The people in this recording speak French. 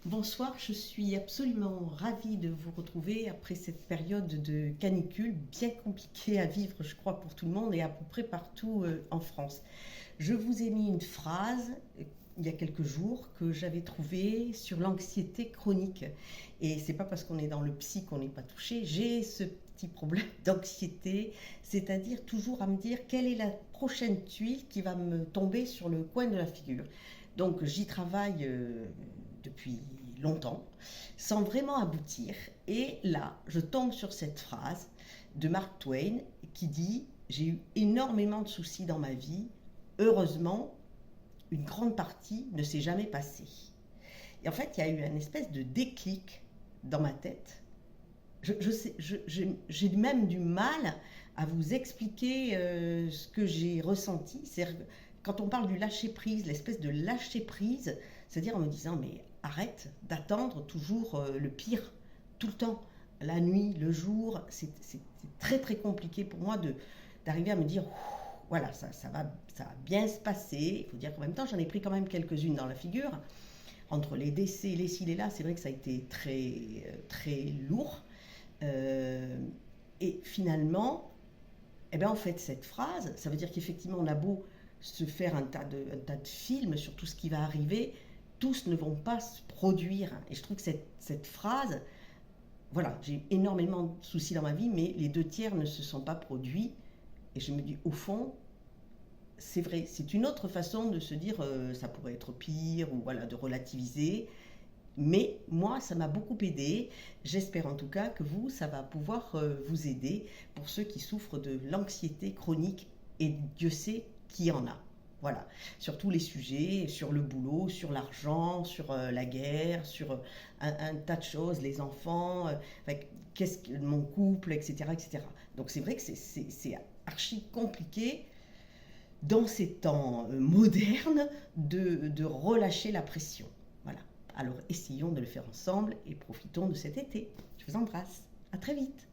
Bonsoir, je suis absolument ravie de vous retrouver après cette période de canicule bien compliquée à vivre, je crois, pour tout le monde et à peu près partout en France. Je vous ai mis une phrase il y a quelques jours que j'avais trouvée sur l'anxiété chronique. Et c'est pas parce qu'on est dans le psy qu'on n'est pas touché. J'ai ce petit problème d'anxiété, c'est-à-dire toujours à me dire quelle est la prochaine tuile qui va me tomber sur le coin de la figure. Donc j'y travaille depuis longtemps, sans vraiment aboutir. Et là, je tombe sur cette phrase de Mark Twain qui dit: j'ai eu énormément de soucis dans ma vie, heureusement, une grande partie ne s'est jamais passée. Et en fait, il y a eu une espèce de déclic dans ma tête. J'ai même du mal à vous expliquer ce que j'ai ressenti. C'est-à-dire que quand on parle du lâcher-prise, l'espèce de lâcher-prise, c'est-à-dire en me disant, mais arrête d'attendre toujours le pire, tout le temps. La nuit, le jour, c'est très très compliqué pour moi d'arriver à me dire, voilà, ça va bien se passer. Il faut dire qu'en même temps, j'en ai pris quand même quelques-unes dans la figure. Entre les décès, les ci, les là, c'est vrai que ça a été très lourd. Euh, et finalement, eh ben en fait, cette phrase, ça veut dire qu'effectivement, on a beau se faire un tas de films sur tout ce qui va arriver, tous ne vont pas se produire. Et je trouve que cette phrase, voilà, j'ai eu énormément de soucis dans ma vie, mais les deux tiers ne se sont pas produits. Et je me dis, au fond, c'est vrai, c'est une autre façon de se dire ça pourrait être pire, ou voilà, de relativiser. Mais moi, ça m'a beaucoup aidé. J'espère en tout cas que vous, ça va pouvoir vous aider pour ceux qui souffrent de l'anxiété chronique, et Dieu sait qui y en a. Voilà, sur tous les sujets, sur le boulot, sur l'argent, sur la guerre, sur un tas de choses, les enfants, qu'est-ce que mon couple, etc., etc. Donc c'est vrai que c'est archi compliqué dans ces temps modernes de relâcher la pression. Voilà. Alors essayons de le faire ensemble et profitons de cet été. Je vous embrasse. À très vite.